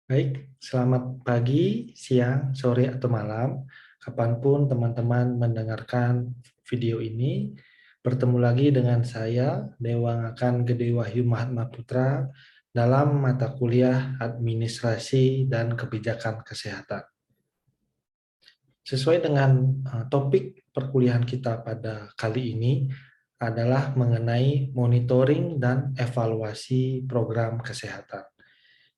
Baik, selamat pagi, siang, sore, atau malam. Kapanpun teman-teman mendengarkan video ini, bertemu lagi dengan saya, Dewangakan Gede Wahyu Mahatma Putra, dalam mata kuliah Administrasi dan Kebijakan Kesehatan. Sesuai dengan topik perkuliahan kita pada kali ini adalah mengenai monitoring dan evaluasi program kesehatan.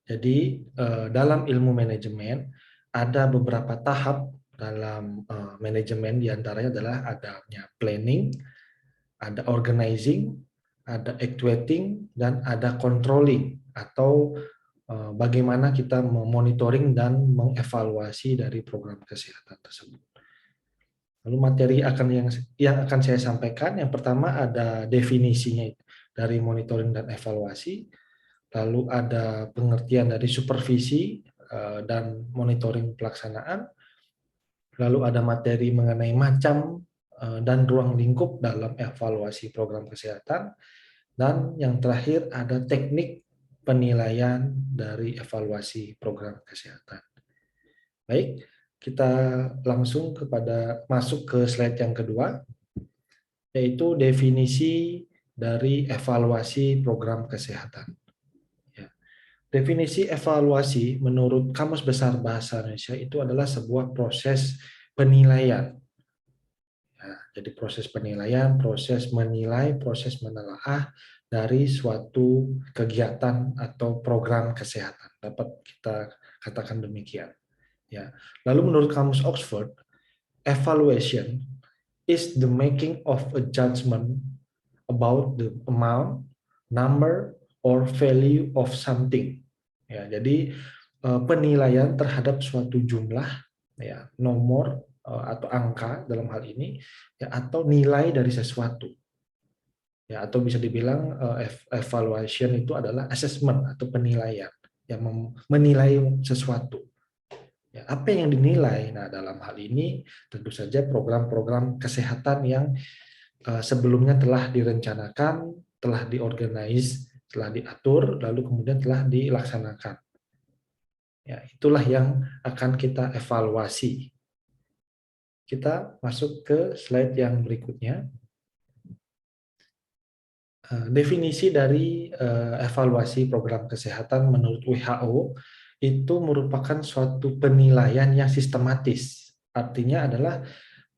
Jadi dalam ilmu manajemen ada beberapa tahap dalam manajemen, diantaranya adalah adanya planning, ada organizing, ada actuating, dan ada controlling atau bagaimana kita memonitoring dan mengevaluasi dari program kesehatan tersebut. Lalu materi yang akan saya sampaikan, yang pertama ada definisinya dari monitoring dan evaluasi. Lalu ada pengertian dari supervisi dan monitoring pelaksanaan, lalu ada materi mengenai macam dan ruang lingkup dalam evaluasi program kesehatan, dan yang terakhir ada teknik penilaian dari evaluasi program kesehatan. Baik, kita langsung masuk ke slide yang kedua, yaitu definisi dari evaluasi program kesehatan. Definisi evaluasi menurut Kamus Besar Bahasa Indonesia itu adalah sebuah proses penilaian. Ya, jadi proses penilaian, proses menilai, proses menelaah dari suatu kegiatan atau program kesehatan. Dapat kita katakan demikian. Ya. Lalu menurut Kamus Oxford, evaluation is the making of a judgment about the amount, number, or value of something. Ya, jadi penilaian terhadap suatu jumlah, ya, nomor atau angka dalam hal ini, ya, atau nilai dari sesuatu. Ya, atau bisa dibilang evaluation itu adalah assessment atau penilaian, yang menilai sesuatu. Ya, apa yang dinilai? Nah, dalam hal ini tentu saja program-program kesehatan yang sebelumnya telah direncanakan, telah diorganize, telah diatur, lalu kemudian telah dilaksanakan. Ya, itulah yang akan kita evaluasi. Kita masuk ke slide yang berikutnya. Definisi dari evaluasi program kesehatan menurut WHO itu merupakan suatu penilaian yang sistematis. Artinya adalah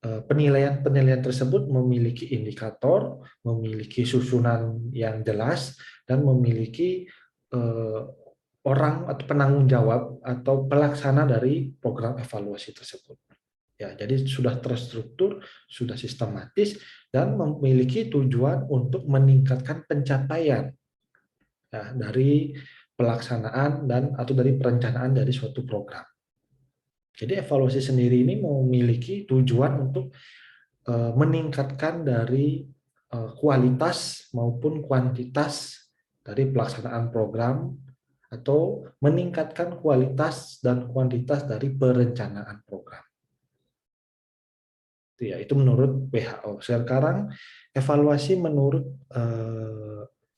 penilaian-penilaian tersebut memiliki indikator, memiliki susunan yang jelas, dan memiliki orang atau penanggung jawab atau pelaksana dari program evaluasi tersebut. Ya, jadi sudah terstruktur, sudah sistematis, dan memiliki tujuan untuk meningkatkan pencapaian, ya, dari pelaksanaan dan atau dari perencanaan dari suatu program. Jadi evaluasi sendiri ini memiliki tujuan untuk meningkatkan dari kualitas maupun kuantitas dari pelaksanaan program, atau meningkatkan kualitas dan kuantitas dari perencanaan program. Itu menurut WHO. Sekarang evaluasi menurut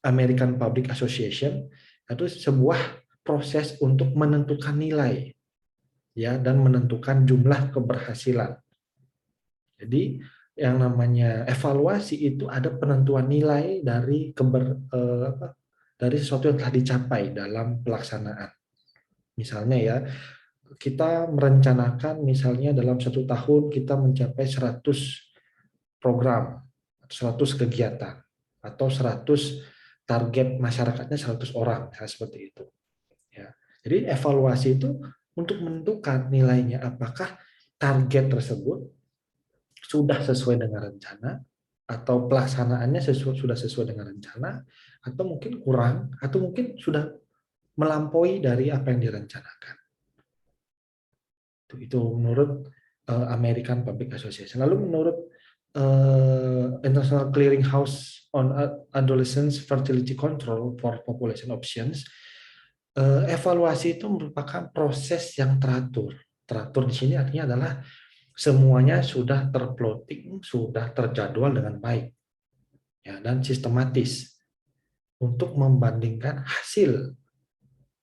American Public Association itu sebuah proses untuk menentukan nilai, ya, dan menentukan jumlah keberhasilan. Jadi yang namanya evaluasi itu ada penentuan nilai dari dari sesuatu yang telah dicapai dalam pelaksanaan. Misalnya ya, kita merencanakan misalnya dalam 1 tahun kita mencapai 100 program, 100 kegiatan, atau 100 target masyarakatnya 100 orang, seperti itu. Ya. Jadi evaluasi itu untuk menentukan nilainya, apakah target tersebut sudah sesuai dengan rencana, atau pelaksanaannya sudah sesuai dengan rencana, atau mungkin kurang, atau mungkin sudah melampaui dari apa yang direncanakan. Itu menurut American Public Association. Lalu menurut International Clearinghouse on Adolescent Fertility Control for Population Options, evaluasi itu merupakan proses yang teratur. Teratur di sini artinya adalah semuanya sudah terplotting, sudah terjadwal dengan baik, ya, dan sistematis untuk membandingkan hasil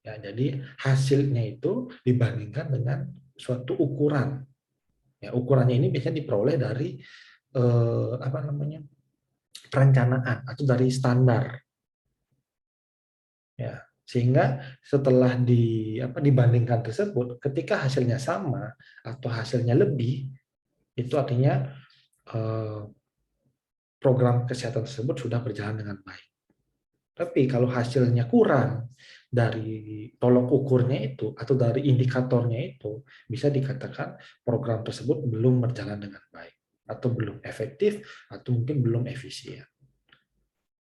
Ya, jadi hasilnya itu dibandingkan dengan suatu ukuran. Ya, ukurannya ini biasanya diperoleh dari apa namanya, perencanaan atau dari standar. Ya, sehingga setelah dibandingkan tersebut, ketika hasilnya sama atau hasilnya lebih, itu artinya eh, program kesehatan tersebut sudah berjalan dengan baik. Tapi kalau hasilnya kurang dari tolok ukurnya itu atau dari indikatornya itu, bisa dikatakan program tersebut belum berjalan dengan baik atau belum efektif atau mungkin belum efisien.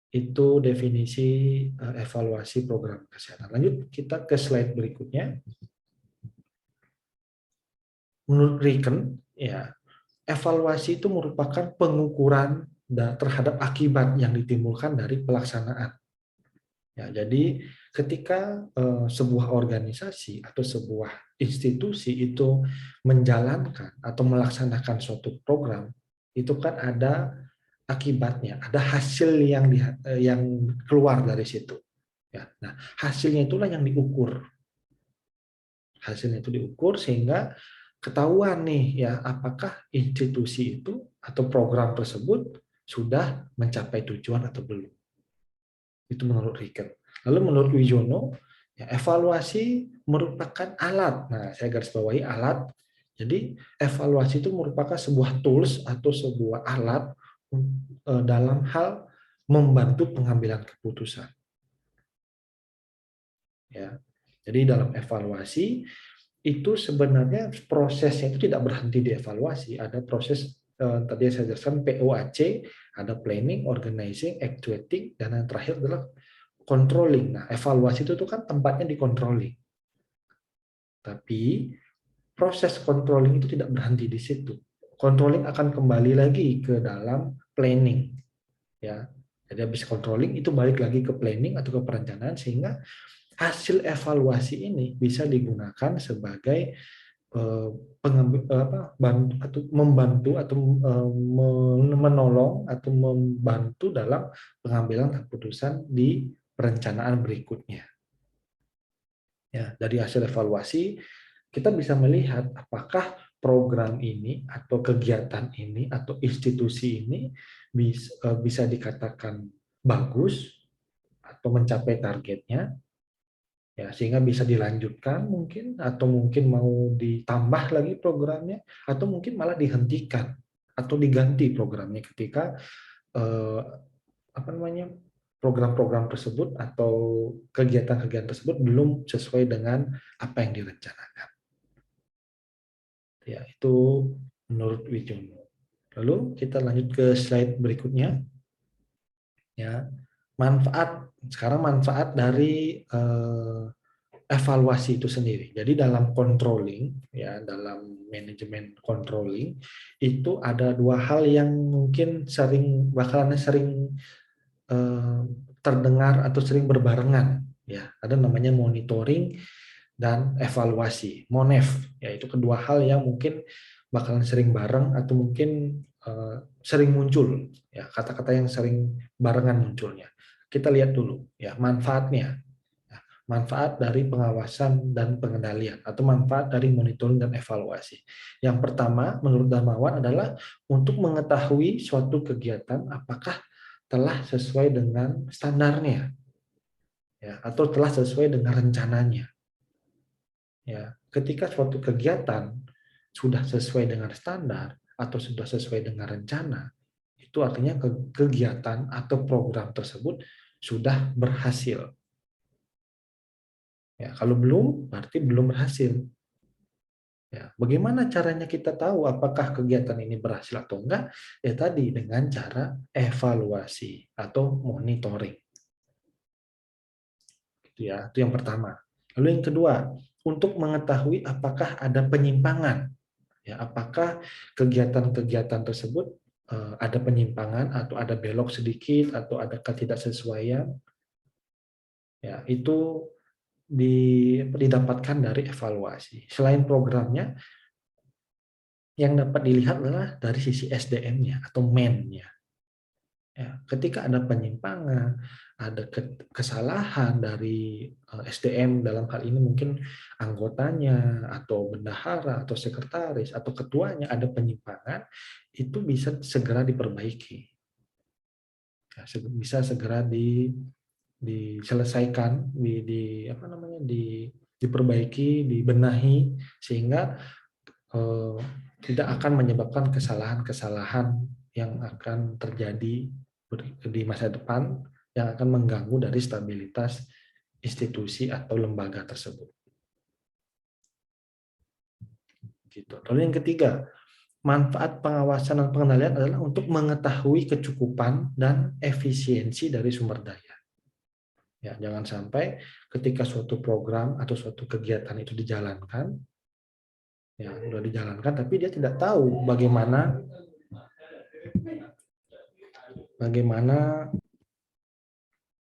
Itu definisi evaluasi program kesehatan. Lanjut kita ke slide berikutnya. Menurut Riken, ya, evaluasi itu merupakan pengukuran terhadap akibat yang ditimbulkan dari pelaksanaan. Ya, jadi ketika sebuah organisasi atau sebuah institusi itu menjalankan atau melaksanakan suatu program, itu kan ada akibatnya, ada hasil yang keluar dari situ. Ya, nah hasilnya itulah yang diukur. Hasilnya itu diukur sehingga ketahuan nih ya apakah institusi itu atau program tersebut sudah mencapai tujuan atau belum. Itu menurut Riken. Lalu menurut Wijono, ya, evaluasi merupakan alat. Nah, saya garis bawahi alat. Jadi evaluasi itu merupakan sebuah tools atau sebuah alat dalam hal membantu pengambilan keputusan. Ya. Jadi dalam evaluasi itu sebenarnya prosesnya itu tidak berhenti di evaluasi. Ada proses tadi saya jelaskan POAC, ada planning, organizing, actuating, dan yang terakhir adalah controlling. Nah, evaluasi itu tuh kan tempatnya di controlling. Tapi proses controlling itu tidak berhenti di situ. Controlling akan kembali lagi ke dalam planning, ya. Jadi habis controlling itu balik lagi ke planning atau ke perencanaan sehingga hasil evaluasi ini bisa digunakan sebagai membantu atau menolong atau membantu dalam pengambilan keputusan di perencanaan berikutnya. Ya, dari hasil evaluasi kita bisa melihat apakah program ini atau kegiatan ini atau institusi ini bisa dikatakan bagus atau mencapai targetnya, ya sehingga bisa dilanjutkan mungkin atau mungkin mau ditambah lagi programnya atau mungkin malah dihentikan atau diganti programnya ketika eh, apa namanya program-program tersebut atau kegiatan-kegiatan tersebut belum sesuai dengan apa yang direncanakan. Ya, itu menurut Wijono. Lalu kita lanjut ke slide berikutnya. Ya, manfaat sekarang manfaat dari evaluasi itu sendiri. Jadi dalam controlling, ya dalam manajemen controlling itu ada dua hal yang mungkin bakalan sering eh, terdengar atau sering berbarengan. Ya, ada namanya monitoring dan evaluasi, MONEV. Yaitu kedua hal yang mungkin bakalan sering bareng atau mungkin sering muncul. Ya, kata-kata yang sering barengan munculnya. Kita lihat dulu ya manfaatnya. Manfaat dari pengawasan dan pengendalian atau manfaat dari monitoring dan evaluasi. Yang pertama, menurut Darmawan adalah untuk mengetahui suatu kegiatan apakah telah sesuai dengan standarnya, ya, atau telah sesuai dengan rencananya. Ya, ketika suatu kegiatan sudah sesuai dengan standar atau sudah sesuai dengan rencana, itu artinya kegiatan atau program tersebut sudah berhasil. Ya, kalau belum, berarti belum berhasil. Ya, bagaimana caranya kita tahu apakah kegiatan ini berhasil atau enggak? Ya tadi dengan cara evaluasi atau monitoring. Gitu ya, itu yang pertama. Lalu yang kedua, untuk mengetahui apakah ada penyimpangan. Ya, apakah kegiatan-kegiatan tersebut ada penyimpangan atau ada belok sedikit atau ada ketidaksesuaian. Ya, itu didapatkan dari evaluasi. Selain programnya, yang dapat dilihat adalah dari sisi SDM-nya atau man-nya. Ya, ketika ada penyimpangan, ada kesalahan dari SDM dalam hal ini mungkin anggotanya atau bendahara atau sekretaris atau ketuanya ada penyimpangan, itu bisa segera diperbaiki. Ya, bisa segera diselesaikan, apa namanya, diperbaiki, dibenahi sehingga eh, tidak akan menyebabkan kesalahan-kesalahan yang akan terjadi di masa depan yang akan mengganggu dari stabilitas institusi atau lembaga tersebut. Gitu. Lalu yang ketiga, manfaat pengawasan dan pengendalian adalah untuk mengetahui kecukupan dan efisiensi dari sumber daya. Ya, jangan sampai ketika suatu program atau suatu kegiatan itu dijalankan, ya sudah dijalankan, tapi dia tidak tahu bagaimana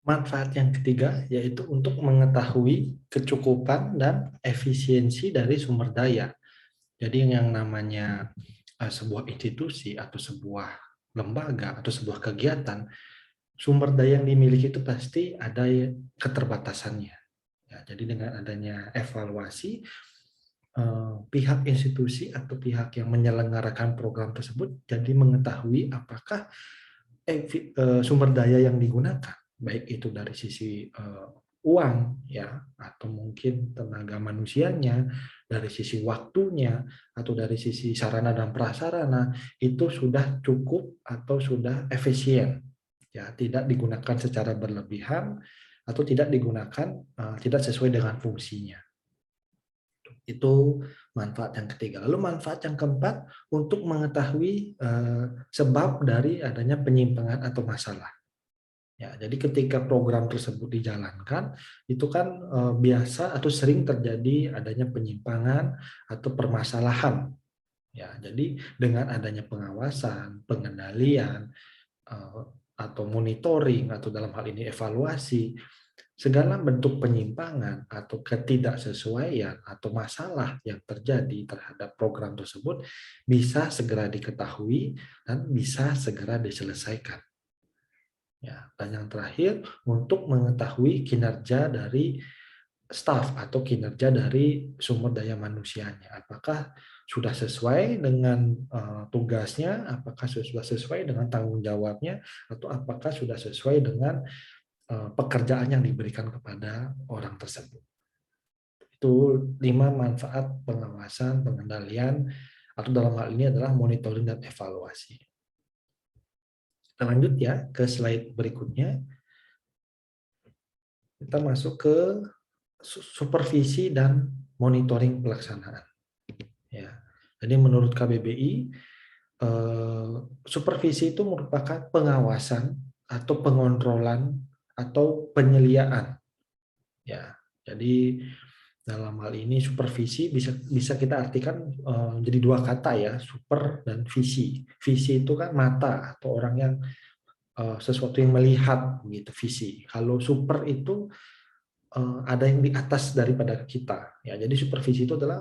manfaat yang ketiga, yaitu untuk mengetahui kecukupan dan efisiensi dari sumber daya. Jadi yang namanya sebuah institusi atau sebuah lembaga atau sebuah kegiatan, sumber daya yang dimiliki itu pasti ada keterbatasannya. Ya, jadi dengan adanya evaluasi, pihak institusi atau pihak yang menyelenggarakan program tersebut jadi mengetahui apakah sumber daya yang digunakan, baik itu dari sisi uang ya, atau mungkin tenaga manusianya, dari sisi waktunya, atau dari sisi sarana dan prasarana, itu sudah cukup atau sudah efisien, ya, tidak digunakan secara berlebihan atau tidak digunakan tidak sesuai dengan fungsinya. Itu manfaat yang ketiga. Lalu manfaat yang keempat, untuk mengetahui sebab dari adanya penyimpangan atau masalah. Ya, jadi ketika program tersebut dijalankan, itu kan biasa atau sering terjadi adanya penyimpangan atau permasalahan. Ya, jadi dengan adanya pengawasan, pengendalian, atau monitoring, atau dalam hal ini evaluasi, segala bentuk penyimpangan atau ketidaksesuaian atau masalah yang terjadi terhadap program tersebut bisa segera diketahui dan bisa segera diselesaikan. Ya, dan yang terakhir, untuk mengetahui kinerja dari staf atau kinerja dari sumber daya manusianya. Apakah sudah sesuai dengan tugasnya, apakah sudah sesuai dengan tanggung jawabnya, atau apakah sudah sesuai dengan pekerjaan yang diberikan kepada orang tersebut. Itu 5 manfaat pengawasan, pengendalian, atau dalam hal ini adalah monitoring dan evaluasi. Kita lanjut ya ke slide berikutnya. Kita masuk ke supervisi dan monitoring pelaksanaan. Ya. Jadi menurut KBBI, supervisi itu merupakan pengawasan atau pengontrolan atau penyeliaan. Ya, jadi dalam hal ini supervisi bisa kita artikan jadi 2 kata ya, super dan visi. Visi itu kan mata atau orang yang sesuatu yang melihat gitu, visi. Kalau super itu ada yang di atas daripada kita. Ya, jadi supervisi itu adalah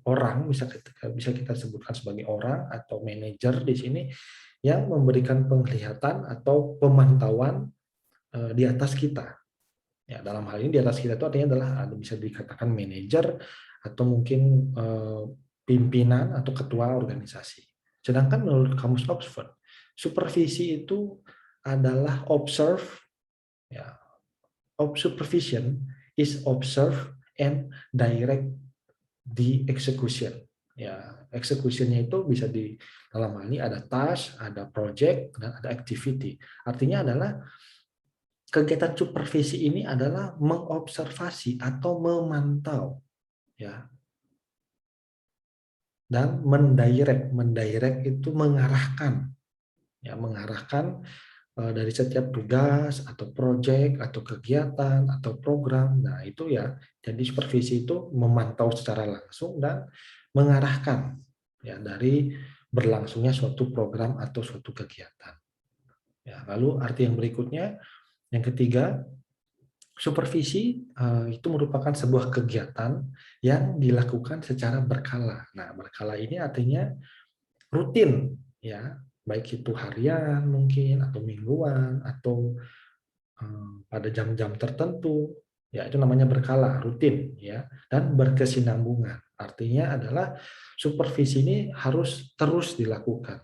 orang, bisa kita sebutkan sebagai orang atau manajer di sini yang memberikan penglihatan atau pemantauan di atas kita. Ya, dalam hal ini di atas kita itu artinya adalah bisa dikatakan manajer atau mungkin pimpinan atau ketua organisasi. Sedangkan menurut Kamus Oxford, supervisi itu adalah observe, ya, supervision is observe and direct the execution. Ya, executionnya itu bisa di dalam hal ini ada task, ada project, dan ada activity. Artinya adalah kegiatan supervisi ini adalah mengobservasi atau memantau, ya, dan mendirect itu mengarahkan, ya, mengarahkan dari setiap tugas atau proyek atau kegiatan atau program. Nah, itu ya, jadi supervisi itu memantau secara langsung dan mengarahkan ya dari berlangsungnya suatu program atau suatu kegiatan. Ya, lalu arti yang berikutnya, yang ketiga, supervisi itu merupakan sebuah kegiatan yang dilakukan secara berkala. Nah, berkala ini artinya rutin, ya, baik itu harian mungkin atau mingguan atau pada jam-jam tertentu, ya itu namanya berkala, rutin, ya, dan berkesinambungan. Artinya adalah supervisi ini harus terus dilakukan.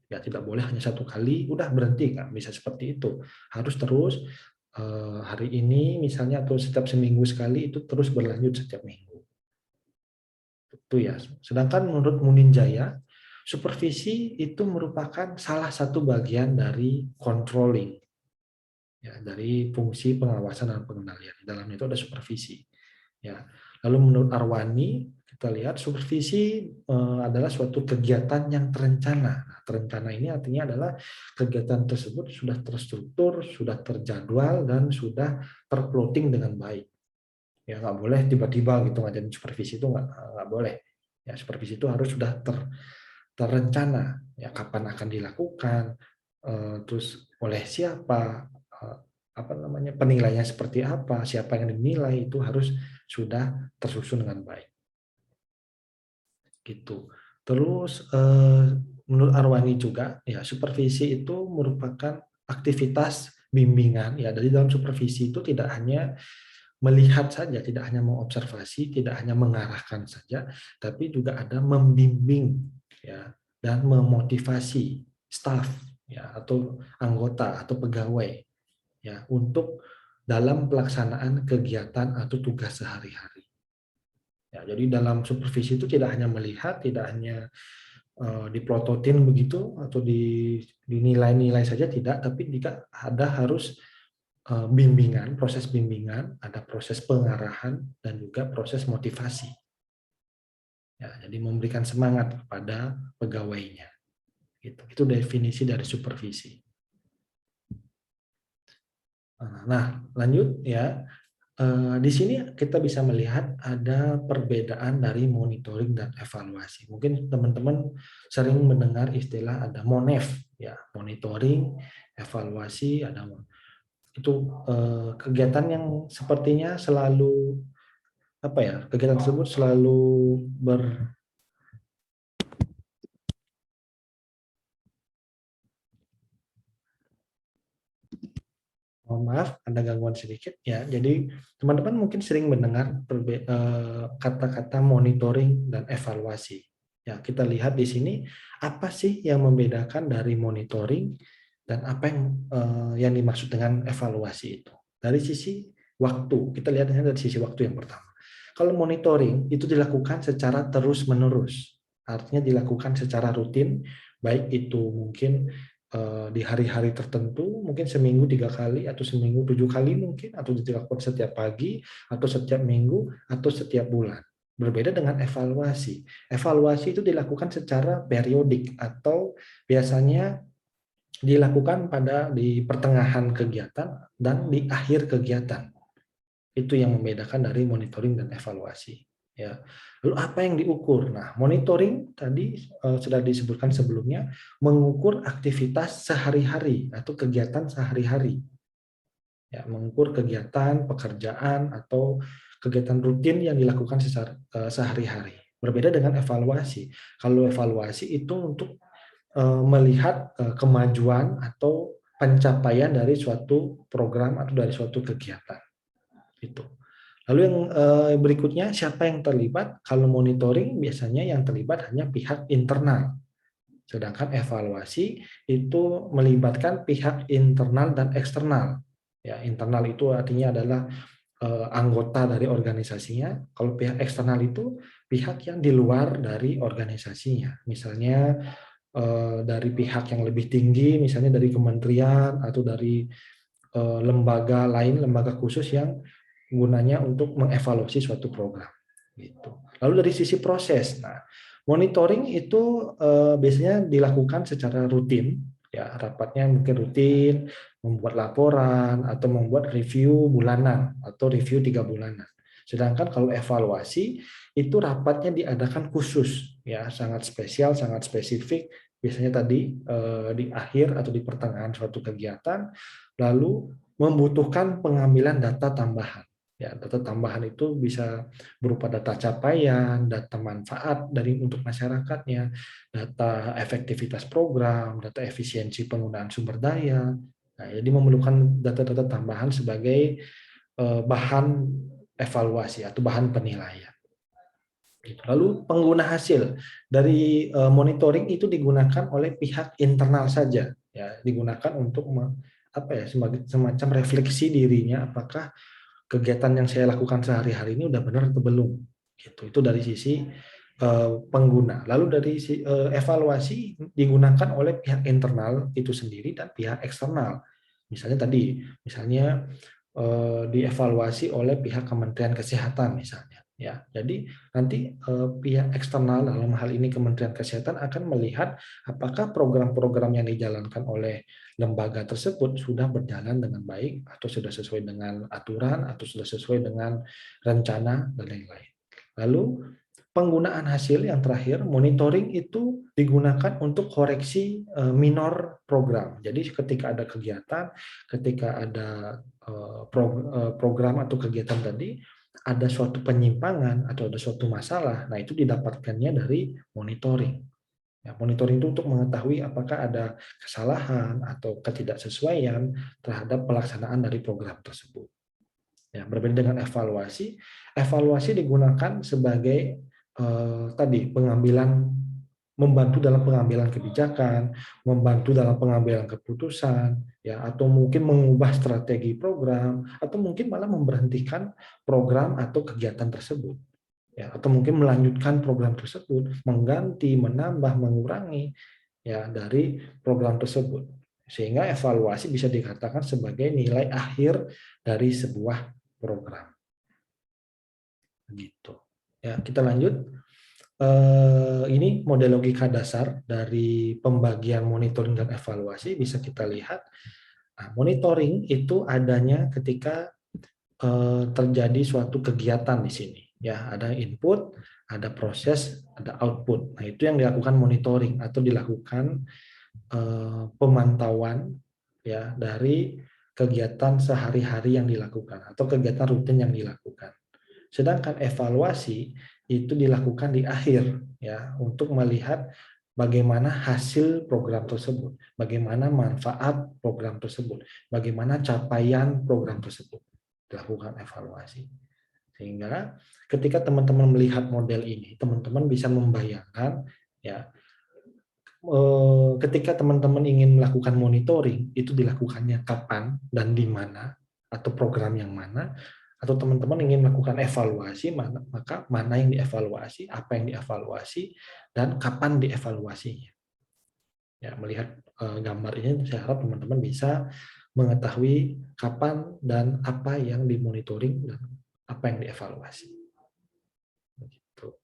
Ya tidak boleh hanya satu kali, udah berhenti, nggak bisa seperti itu. Harus terus hari ini misalnya atau setiap seminggu sekali itu terus berlanjut setiap minggu. Itu ya. Sedangkan menurut Munin Jaya, supervisi itu merupakan salah satu bagian dari controlling, ya, dari fungsi pengawasan dan pengendalian. Di dalamnya itu ada supervisi. Ya. Lalu menurut Arwani, kita lihat supervisi adalah suatu kegiatan yang terencana. Nah, terencana ini artinya adalah kegiatan tersebut sudah terstruktur, sudah terjadwal, dan sudah terplotting dengan baik. Ya nggak boleh tiba-tiba gitu ngajarin supervisi, itu nggak boleh. Ya supervisi itu harus sudah terencana. Ya kapan akan dilakukan, terus oleh siapa, apa namanya, penilaiannya seperti apa, siapa yang dinilai, itu harus sudah tersusun dengan baik gitu. Terus menurut Arwani juga ya supervisi itu merupakan aktivitas bimbingan, ya. Dari dalam supervisi itu tidak hanya melihat saja, tidak hanya mengobservasi, tidak hanya mengarahkan saja, tapi juga ada membimbing, ya, dan memotivasi staf, ya, atau anggota atau pegawai, ya, untuk dalam pelaksanaan kegiatan atau tugas sehari-hari. Ya, jadi dalam supervisi itu tidak hanya melihat, tidak hanya diplototin begitu atau dinilai-nilai saja, tidak, tapi juga ada harus bimbingan, proses bimbingan, ada proses pengarahan, dan juga proses motivasi. Ya, jadi memberikan semangat kepada pegawainya. Itu definisi dari supervisi. Nah, lanjut ya. Di sini kita bisa melihat ada perbedaan dari monitoring dan evaluasi. Mungkin teman-teman sering mendengar istilah ada MONEV, ya, monitoring, evaluasi, ada itu kegiatan yang sepertinya selalu apa ya, kegiatan tersebut selalu mohon maaf, ada gangguan sedikit ya. Jadi teman-teman mungkin sering mendengar kata-kata monitoring dan evaluasi. Ya, kita lihat di sini apa sih yang membedakan dari monitoring dan apa yang dimaksud dengan evaluasi itu. Dari sisi waktu, kita lihatnya dari sisi waktu yang pertama. Kalau monitoring itu dilakukan secara terus-menerus, artinya dilakukan secara rutin, baik itu mungkin di hari-hari tertentu, mungkin seminggu 3 kali atau seminggu 7 kali mungkin, atau dilakukan setiap pagi atau setiap minggu atau setiap bulan. Berbeda dengan evaluasi. Evaluasi itu dilakukan secara periodik atau biasanya dilakukan di pertengahan kegiatan dan di akhir kegiatan. Itu yang membedakan dari monitoring dan evaluasi. Ya. Lalu apa yang diukur? Nah, monitoring tadi sudah disebutkan sebelumnya, mengukur aktivitas sehari-hari atau kegiatan sehari-hari. Ya, mengukur kegiatan, pekerjaan, atau kegiatan rutin yang dilakukan sehari-hari. Berbeda dengan evaluasi. Kalau evaluasi itu untuk melihat kemajuan atau pencapaian dari suatu program atau dari suatu kegiatan. Itu. Lalu yang berikutnya, siapa yang terlibat? Kalau monitoring biasanya yang terlibat hanya pihak internal. Sedangkan evaluasi itu melibatkan pihak internal dan eksternal. Ya, internal itu artinya adalah anggota dari organisasinya. Kalau pihak eksternal itu pihak yang di luar dari organisasinya. Misalnya dari pihak yang lebih tinggi, misalnya dari kementerian atau dari lembaga lain, lembaga khusus yang gunanya untuk mengevaluasi suatu program. Gitu. Lalu dari sisi proses, nah monitoring itu biasanya dilakukan secara rutin, ya rapatnya mungkin rutin, membuat laporan atau membuat review bulanan atau review 3 bulanan. Sedangkan kalau evaluasi itu rapatnya diadakan khusus, ya sangat spesial, sangat spesifik. Biasanya tadi di akhir atau di pertengahan suatu kegiatan, lalu membutuhkan pengambilan data tambahan. Ya, data tambahan itu bisa berupa data capaian, data manfaat dari untuk masyarakatnya, data efektivitas program, data efisiensi penggunaan sumber daya. Nah, jadi memerlukan data-data tambahan sebagai bahan evaluasi atau bahan penilaian. Lalu pengguna hasil dari monitoring itu digunakan oleh pihak internal saja, ya, digunakan untuk apa ya, semacam refleksi dirinya, apakah kegiatan yang saya lakukan sehari-hari ini udah benar atau belum, gitu. Itu dari sisi pengguna. Lalu dari evaluasi digunakan oleh pihak internal itu sendiri dan pihak eksternal. Misalnya dievaluasi oleh pihak Kementerian Kesehatan misalnya. Ya, jadi nanti pihak eksternal dalam hal ini Kementerian Kesehatan akan melihat apakah program-program yang dijalankan oleh lembaga tersebut sudah berjalan dengan baik atau sudah sesuai dengan aturan atau sudah sesuai dengan rencana dan lain-lain. Lalu penggunaan hasil yang terakhir, monitoring itu digunakan untuk koreksi minor program. Jadi ketika ada kegiatan, ketika ada program atau kegiatan tadi, ada suatu penyimpangan atau ada suatu masalah, nah itu didapatkannya dari monitoring. Ya, monitoring itu untuk mengetahui apakah ada kesalahan atau ketidaksesuaian terhadap pelaksanaan dari program tersebut. Ya, berbeda dengan evaluasi, evaluasi digunakan sebagai tadi pengambilan, membantu dalam pengambilan kebijakan, membantu dalam pengambilan keputusan, ya, atau mungkin mengubah strategi program, atau mungkin malah memberhentikan program atau kegiatan tersebut, ya, atau mungkin melanjutkan program tersebut, mengganti, menambah, mengurangi, ya, dari program tersebut, sehingga evaluasi bisa dikatakan sebagai nilai akhir dari sebuah program. Gitu. Ya, kita lanjut. Ini model logika dasar dari pembagian monitoring dan evaluasi bisa kita lihat. Nah, monitoring itu adanya ketika terjadi suatu kegiatan di sini. Ya, ada input, ada proses, ada output. Nah, itu yang dilakukan monitoring atau dilakukan pemantauan, ya, dari kegiatan sehari-hari yang dilakukan atau kegiatan rutin yang dilakukan. Sedangkan evaluasi itu dilakukan di akhir, ya, untuk melihat bagaimana hasil program tersebut, bagaimana manfaat program tersebut, bagaimana capaian program tersebut, dilakukan evaluasi. Sehingga ketika teman-teman melihat model ini, teman-teman bisa membayangkan, ya, ketika teman-teman ingin melakukan monitoring, itu dilakukannya kapan dan di mana, atau program yang mana, atau teman-teman ingin melakukan evaluasi, maka mana yang dievaluasi, apa yang dievaluasi, dan kapan dievaluasinya. Ya, melihat gambar ini, saya harap teman-teman bisa mengetahui kapan dan apa yang dimonitoring dan apa yang dievaluasi. Begitu.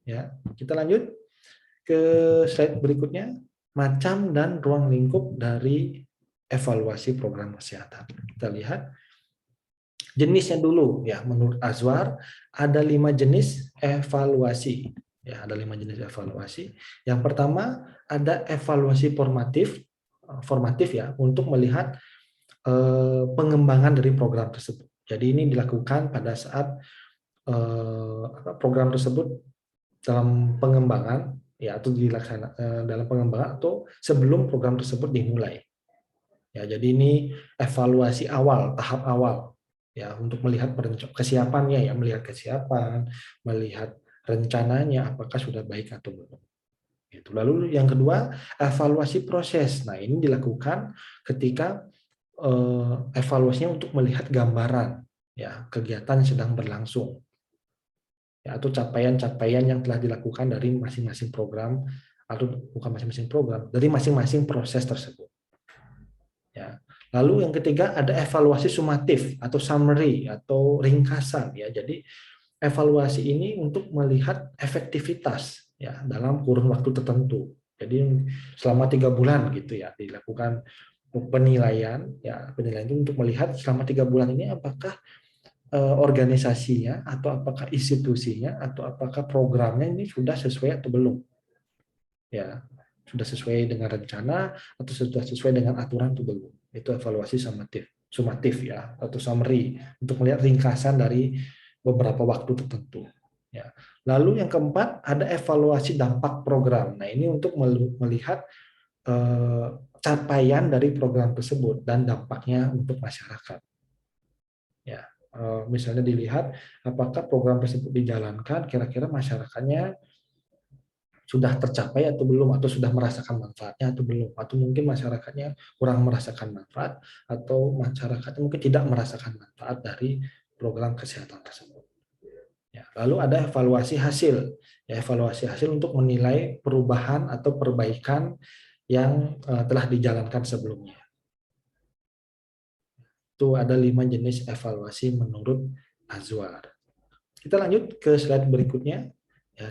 Ya, kita lanjut ke slide berikutnya, macam dan ruang lingkup dari evaluasi program kesehatan. Kita lihat jenisnya dulu, ya. Menurut Azwar ada 5 jenis evaluasi. Ya, ada 5 jenis evaluasi. Yang pertama ada evaluasi formatif, ya, untuk melihat pengembangan dari program tersebut. Jadi ini dilakukan pada saat program tersebut dalam pengembangan, ya, atau dalam pengembangan atau sebelum program tersebut dimulai. Ya, jadi ini evaluasi awal, tahap awal, ya, untuk melihat kesiapannya, ya, melihat kesiapan, melihat rencananya apakah sudah baik atau belum. Gitu. Lalu yang kedua, evaluasi proses. Nah, ini dilakukan ketika evaluasinya untuk melihat gambaran, ya, kegiatan yang sedang berlangsung, ya, atau capaian-capaian yang telah dilakukan dari masing-masing program, atau bukan masing-masing program, dari masing-masing proses tersebut. Ya. Lalu yang ketiga ada evaluasi sumatif atau summary atau ringkasan, ya. Jadi evaluasi ini untuk melihat efektivitas, ya, dalam kurun waktu tertentu. Jadi selama 3 bulan gitu, ya, dilakukan penilaian, ya, penilaian itu untuk melihat selama 3 bulan ini apakah organisasinya atau apakah institusinya atau apakah programnya ini sudah sesuai atau belum, ya, sudah sesuai dengan rencana atau sudah sesuai dengan aturan atau belum. Itu evaluasi sumatif. sumatif ya atau summary untuk melihat ringkasan dari beberapa waktu tertentu. Ya. Lalu yang keempat ada evaluasi dampak program. Nah ini untuk melihat capaian dari program tersebut dan dampaknya untuk masyarakat. Ya, misalnya dilihat apakah program tersebut dijalankan, kira-kira masyarakatnya sudah tercapai atau belum, atau sudah merasakan manfaatnya atau belum, atau mungkin masyarakatnya kurang merasakan manfaat, atau masyarakatnya mungkin tidak merasakan manfaat dari program kesehatan tersebut. Ya, lalu ada evaluasi hasil, ya, evaluasi hasil untuk menilai perubahan atau perbaikan yang telah dijalankan sebelumnya. Itu ada 5 jenis evaluasi menurut Azwar. Kita lanjut ke slide berikutnya. Ya,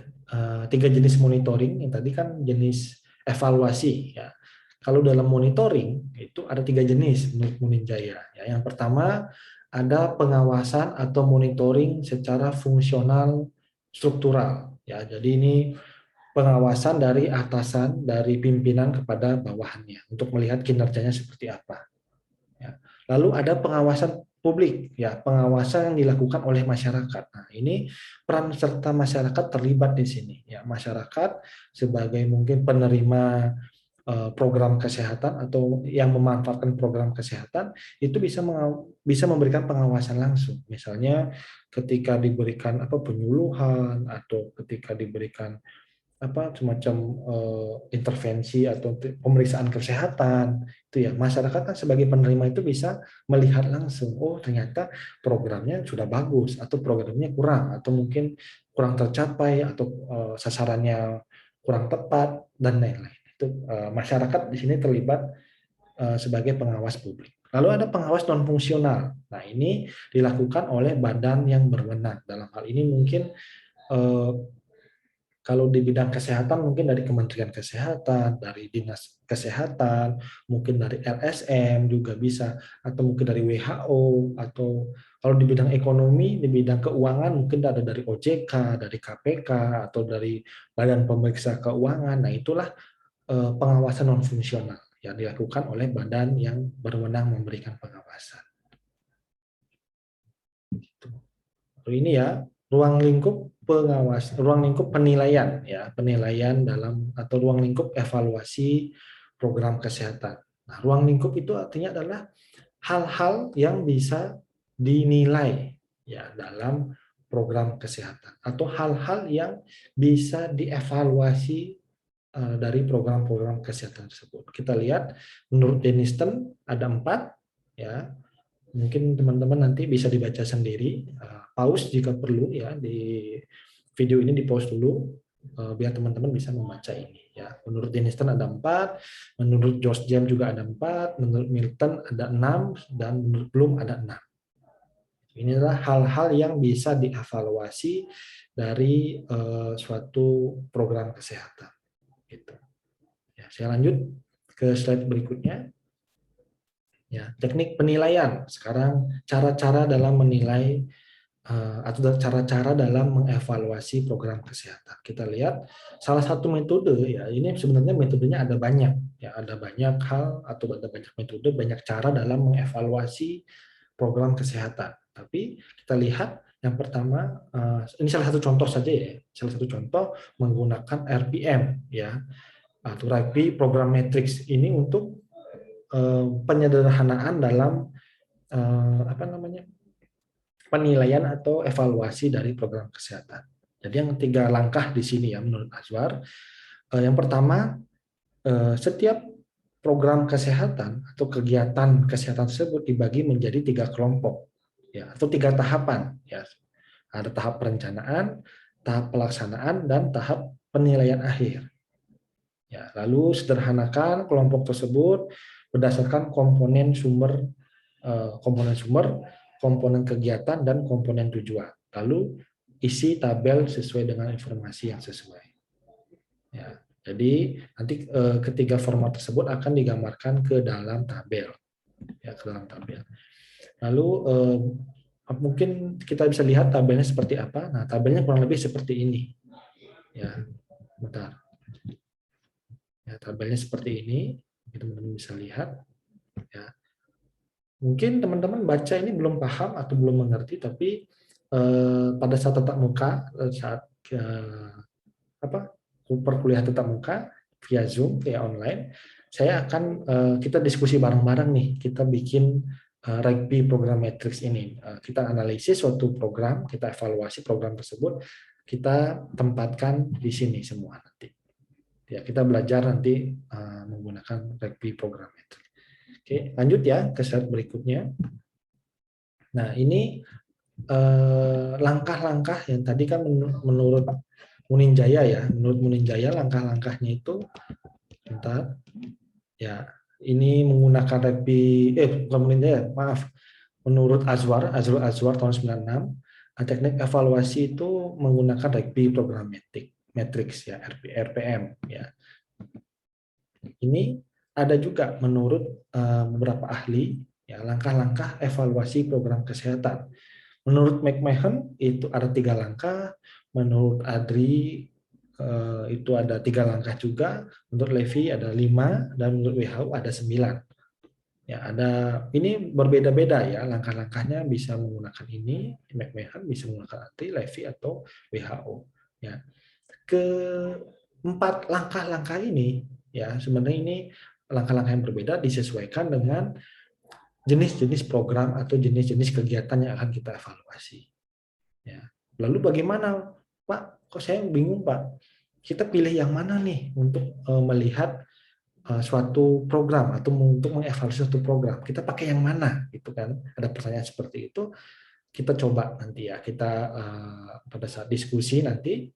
3 jenis monitoring, yang tadi kan jenis evaluasi. Ya. Kalau dalam monitoring itu ada 3 jenis menurut Muninjaya. Ya, yang pertama ada pengawasan atau monitoring secara fungsional struktural. Ya, jadi ini pengawasan dari atasan, dari pimpinan kepada bawahannya untuk melihat kinerjanya seperti apa. Ya. Lalu ada pengawasan publik, ya, pengawasan yang dilakukan oleh masyarakat. Nah, ini peran serta masyarakat terlibat di sini. Ya, masyarakat sebagai mungkin penerima program kesehatan atau yang memanfaatkan program kesehatan itu bisa memberikan pengawasan langsung. Misalnya ketika diberikan penyuluhan atau ketika diberikan semacam intervensi atau pemeriksaan kesehatan itu ya, masyarakat kan sebagai penerima itu bisa melihat langsung, oh ternyata programnya sudah bagus atau programnya kurang atau mungkin kurang tercapai atau sasarannya kurang tepat dan lain-lain. Itu masyarakat di sini terlibat sebagai pengawas publik. Lalu ada pengawas non fungsional. Nah, ini dilakukan oleh badan yang berwenang. Dalam hal ini mungkin kalau di bidang kesehatan mungkin dari Kementerian Kesehatan, dari Dinas Kesehatan, mungkin dari LSM juga bisa, atau mungkin dari WHO, atau kalau di bidang ekonomi, di bidang keuangan mungkin ada dari OJK, dari KPK, atau dari Badan Pemeriksa Keuangan. Nah itulah pengawasan non fungsional yang dilakukan oleh badan yang berwenang memberikan pengawasan. Ini ya ruang lingkup pengawas, ruang lingkup penilaian ya, penilaian dalam atau ruang lingkup evaluasi program kesehatan. Nah, ruang lingkup itu artinya adalah hal-hal yang bisa dinilai ya dalam program kesehatan atau hal-hal yang bisa dievaluasi dari program-program kesehatan tersebut. Kita lihat menurut Denniston ada 4 ya. Mungkin teman-teman nanti bisa dibaca sendiri, pause jika perlu ya, di video ini di pause dulu biar teman-teman bisa membaca ini ya. Menurut Denniston ada 4, menurut George James juga ada 4, menurut Milton ada 6, dan menurut Bloom ada 6. Ini adalah hal-hal yang bisa dievaluasi dari suatu program kesehatan. Gitu. Ya, saya lanjut ke slide berikutnya. Ya, teknik penilaian. Sekarang cara-cara dalam menilai atau cara-cara dalam mengevaluasi program kesehatan. Kita lihat salah satu metode ya, ini sebenarnya metodenya ada banyak ya, ada banyak hal atau ada banyak metode, banyak cara dalam mengevaluasi program kesehatan. Tapi kita lihat yang pertama, ini salah satu contoh saja ya, salah satu contoh menggunakan RPM ya, atau RIPE Program Matrix ini untuk penyederhanaan dalam penilaian atau evaluasi dari program kesehatan. Jadi yang 3 langkah di sini ya menurut Azwar. Yang pertama, setiap program kesehatan atau kegiatan kesehatan tersebut dibagi menjadi 3 kelompok ya, atau 3 tahapan ya. Ada tahap perencanaan, tahap pelaksanaan, dan tahap penilaian akhir. Ya, lalu sederhanakan kelompok tersebut berdasarkan komponen sumber, komponen kegiatan, dan komponen tujuan. Lalu isi tabel sesuai dengan informasi yang sesuai. Ya, jadi nanti ketiga format tersebut akan digambarkan ke dalam tabel. Ya, ke dalam tabel. Lalu mungkin kita bisa lihat tabelnya seperti apa. Nah, tabelnya kurang lebih seperti ini. Ya, bentar. Ya, tabelnya seperti ini, teman-teman bisa lihat. Ya. Mungkin teman-teman baca ini belum paham atau belum mengerti, tapi pada saat tatap muka, saat apa perkuliahan tatap muka via Zoom, via online, saya akan kita diskusi bareng-bareng nih, kita bikin rugby program matrix ini. Kita analisis suatu program, kita evaluasi program tersebut, kita tempatkan di sini semua nanti. Ya, kita belajar nanti menggunakan rugby program matrix. Oke, lanjut ya ke slide berikutnya. Nah, ini langkah-langkah yang tadi kan menurut Muninjaya ya, menurut Muninjaya langkah-langkahnya itu, bentar, ya ini menggunakan rugby, bukan Muninjaya, maaf, menurut Azwar tahun 96, teknik evaluasi itu menggunakan rugby programmatic matrix ya, RPM ya. Ini ada juga menurut beberapa ahli ya langkah-langkah evaluasi program kesehatan. Menurut McMahon itu ada 3 langkah, menurut Adri itu ada 3 langkah juga, menurut Levy ada 5, dan menurut WHO ada 9. Ya, ada ini berbeda-beda ya langkah-langkahnya, bisa menggunakan ini McMahon, bisa menggunakan Adri, Levy atau WHO. Ya, keempat langkah-langkah ini ya sebenarnya ini langkah-langkah yang berbeda disesuaikan dengan jenis-jenis program atau jenis-jenis kegiatan yang akan kita evaluasi. Ya. Lalu bagaimana, Pak? Kok saya bingung, Pak? Kita pilih yang mana nih untuk melihat suatu program atau untuk mengevaluasi suatu program? Kita pakai yang mana? Itu kan ada pertanyaan seperti itu. Kita coba nanti ya, kita pada saat diskusi nanti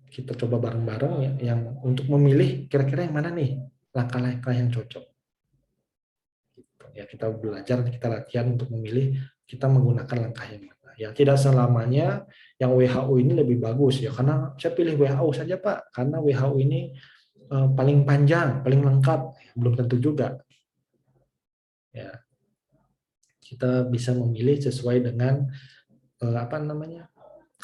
kita coba bareng-bareng ya, yang untuk memilih kira-kira yang mana nih langkah-langkah yang cocok. Ya, kita belajar, kita latihan untuk memilih kita menggunakan langkah yang mana. Ya, tidak selamanya yang WHO ini lebih bagus ya, karena saya pilih WHO saja Pak, karena WHO ini paling panjang, paling lengkap, belum tentu juga. Ya, kita bisa memilih sesuai dengan apa namanya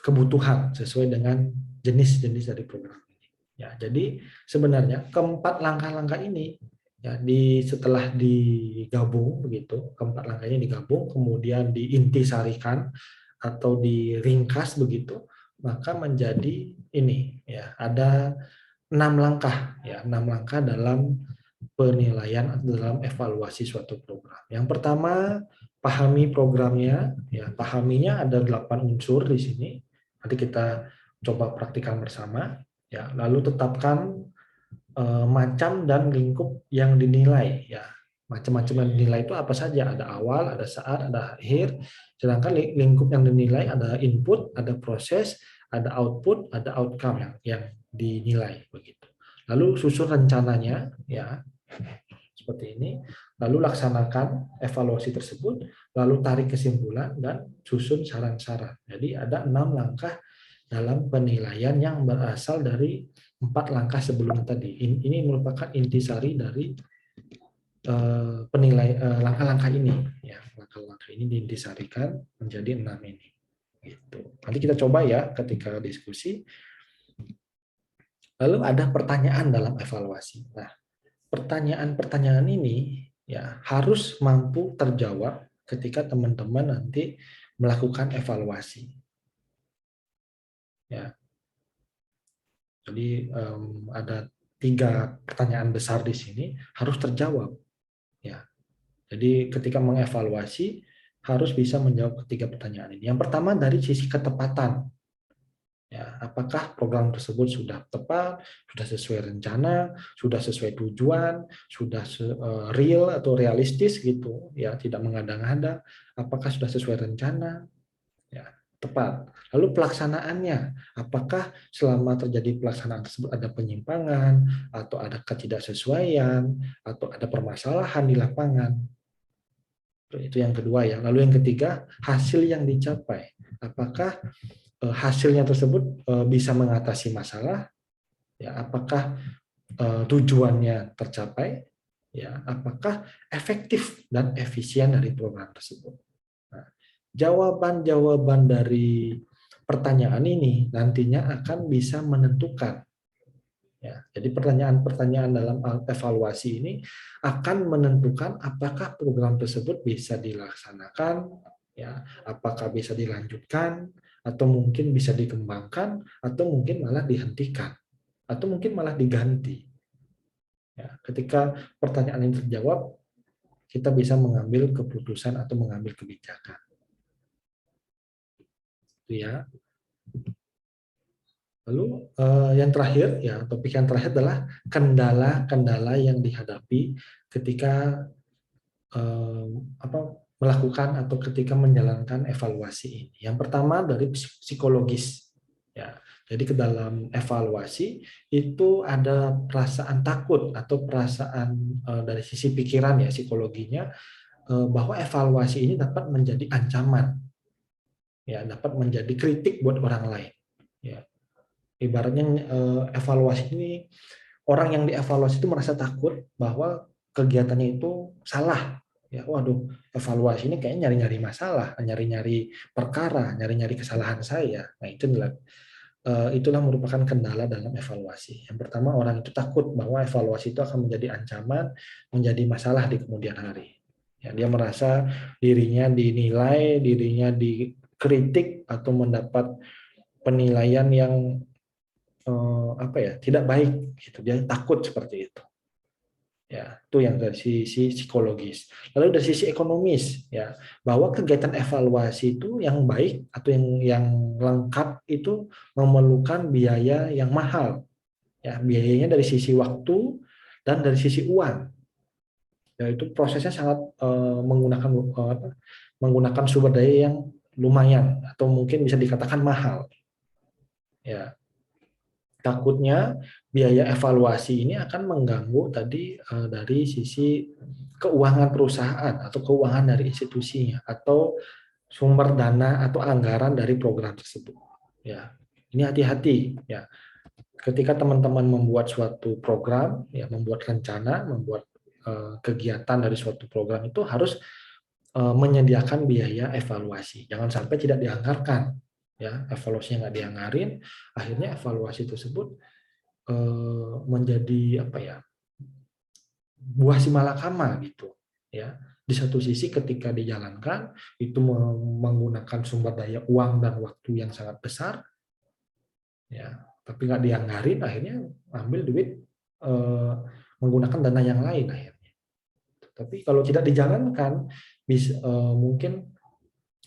kebutuhan, sesuai dengan jenis-jenis dari program ini. Ya, jadi sebenarnya keempat langkah-langkah ini ya setelah digabung begitu, keempat langkahnya digabung kemudian diintisarikan atau diringkas begitu, maka menjadi ini ya ada 6 langkah ya, 6 langkah dalam penilaian atau dalam evaluasi suatu program. Yang pertama, pahami programnya ya, pahaminya ada 8 unsur di sini. Nanti kita coba praktikkan bersama ya, lalu tetapkan macam dan lingkup yang dinilai ya. Macam-macam yang dinilai itu apa saja? Ada awal, ada saat, ada akhir. Sedangkan lingkup yang dinilai ada input, ada proses, ada output, ada outcome yang dinilai begitu. Lalu susun rencananya ya seperti ini. Lalu laksanakan evaluasi tersebut, lalu tarik kesimpulan dan susun saran-saran. Jadi ada 6 langkah dalam penilaian yang berasal dari 4 langkah sebelum tadi. Ini merupakan intisari dari langkah-langkah ini. Ya, langkah-langkah ini diintisarikan menjadi 6 ini. Gitu. Nanti kita coba ya ketika diskusi. Lalu ada pertanyaan dalam evaluasi. Nah, pertanyaan-pertanyaan ini ya harus mampu terjawab ketika teman-teman nanti melakukan evaluasi. Ya, jadi ada 3 pertanyaan besar di sini harus terjawab. Ya, jadi ketika mengevaluasi harus bisa menjawab ketiga pertanyaan ini. Yang pertama dari sisi ketepatan. Ya, apakah program tersebut sudah tepat, sudah sesuai rencana, sudah sesuai tujuan, sudah real atau realistis gitu, ya tidak mengada-ngada. Apakah sudah sesuai rencana, ya tepat. Lalu pelaksanaannya, apakah selama terjadi pelaksanaan tersebut ada penyimpangan atau ada ketidaksesuaian atau ada permasalahan di lapangan. Itu yang kedua ya. Lalu yang ketiga, hasil yang dicapai. Apakah hasilnya tersebut bisa mengatasi masalah, ya apakah tujuannya tercapai, ya apakah efektif dan efisien dari program tersebut. Nah, jawaban-jawaban dari pertanyaan ini nantinya akan bisa menentukan Ya, jadi pertanyaan-pertanyaan dalam evaluasi ini akan menentukan apakah program tersebut bisa dilaksanakan, ya, apakah bisa dilanjutkan, atau mungkin bisa dikembangkan, atau mungkin malah dihentikan, atau mungkin malah diganti. Ya, ketika pertanyaan ini terjawab, kita bisa mengambil keputusan atau mengambil kebijakan. Itu ya. Lalu yang terakhir, ya topik yang terakhir adalah kendala-kendala yang dihadapi ketika melakukan atau ketika menjalankan evaluasi ini. Yang pertama dari psikologis. Ya, jadi ke dalam evaluasi itu ada perasaan takut atau perasaan dari sisi pikiran ya psikologinya bahwa evaluasi ini dapat menjadi ancaman, ya dapat menjadi kritik buat orang lain. Ya, ibaratnya evaluasi ini orang yang dievaluasi itu merasa takut bahwa kegiatannya itu salah. Ya, waduh, evaluasi ini kayaknya nyari-nyari masalah, nyari-nyari perkara, nyari-nyari kesalahan saya. Nah, itulah merupakan kendala dalam evaluasi. Yang pertama, orang itu takut bahwa evaluasi itu akan menjadi ancaman, menjadi masalah di kemudian hari. Ya, dia merasa dirinya dinilai, dirinya dikritik atau mendapat penilaian yang tidak baik gitu, dia takut seperti itu. Ya, itu yang dari sisi psikologis. Lalu dari sisi ekonomis, ya, bahwa kegiatan evaluasi itu yang baik atau yang lengkap itu memerlukan biaya yang mahal. Ya, biayanya dari sisi waktu dan dari sisi uang. Ya, itu prosesnya sangat menggunakan sumber daya yang lumayan atau mungkin bisa dikatakan mahal. Ya, takutnya biaya evaluasi ini akan mengganggu tadi dari sisi keuangan perusahaan atau keuangan dari institusinya atau sumber dana atau anggaran dari program tersebut. Ya, ini hati-hati ya. Ketika teman-teman membuat suatu program, ya membuat rencana, membuat kegiatan dari suatu program itu harus menyediakan biaya evaluasi. Jangan sampai tidak dianggarkan. Ya, evaluasinya nggak dianggarin, akhirnya evaluasi tersebut menjadi buah si malakama gitu ya. Di satu sisi ketika dijalankan itu menggunakan sumber daya uang dan waktu yang sangat besar ya, tapi nggak dianggarin, akhirnya ambil duit menggunakan dana yang lain akhirnya. Tapi kalau tidak dijalankan bisa mungkin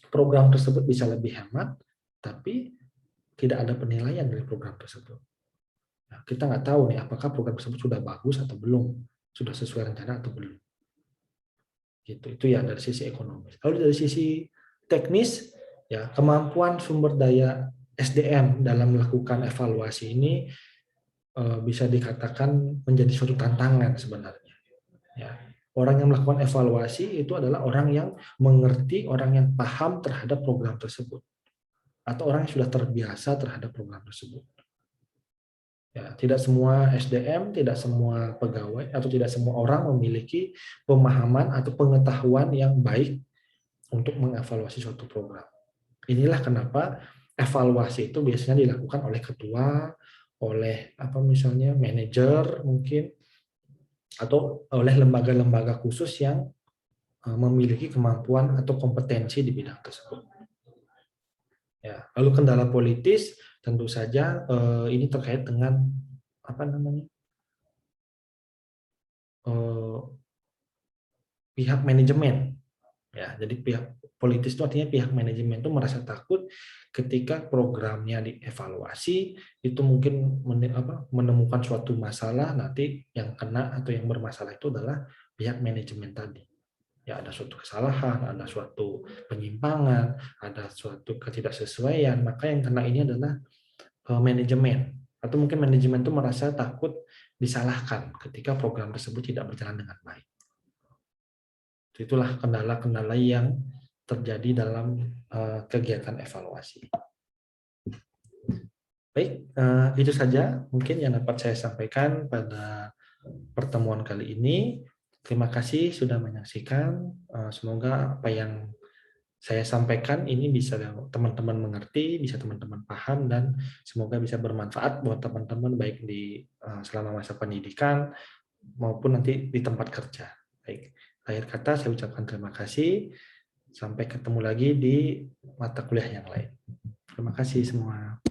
program tersebut bisa lebih hemat, tapi tidak ada penilaian dari program tersebut. Nah, kita nggak tahu nih apakah program tersebut sudah bagus atau belum, sudah sesuai rencana atau belum. Gitu. Itu ya dari sisi ekonomi. Lalu dari sisi teknis, ya kemampuan sumber daya SDM dalam melakukan evaluasi ini bisa dikatakan menjadi suatu tantangan sebenarnya. Ya. Orang yang melakukan evaluasi itu adalah orang yang mengerti, orang yang paham terhadap program tersebut, atau orang yang sudah terbiasa terhadap program tersebut. Ya, tidak semua SDM, tidak semua pegawai, atau tidak semua orang memiliki pemahaman atau pengetahuan yang baik untuk mengevaluasi suatu program. Inilah kenapa evaluasi itu biasanya dilakukan oleh ketua, oleh misalnya manajer mungkin, atau oleh lembaga-lembaga khusus yang memiliki kemampuan atau kompetensi di bidang tersebut. Ya, lalu kendala politis tentu saja ini terkait dengan pihak manajemen. Ya, jadi pihak politis itu artinya pihak manajemen itu merasa takut ketika programnya dievaluasi itu mungkin menemukan suatu masalah, nanti yang kena atau yang bermasalah itu adalah pihak manajemen tadi. Ya, ada suatu kesalahan, ada suatu penyimpangan, ada suatu ketidaksesuaian, maka yang kena ini adalah manajemen. Atau mungkin manajemen itu merasa takut disalahkan ketika program tersebut tidak berjalan dengan baik. Itulah kendala-kendala yang terjadi dalam kegiatan evaluasi. Baik, itu saja mungkin yang dapat saya sampaikan pada pertemuan kali ini. Terima kasih sudah menyaksikan. Semoga apa yang saya sampaikan ini bisa teman-teman mengerti, bisa teman-teman paham, dan semoga bisa bermanfaat buat teman-teman baik di selama masa pendidikan maupun nanti di tempat kerja. Baik, akhir kata saya ucapkan terima kasih. Sampai ketemu lagi di mata kuliah yang lain. Terima kasih semua.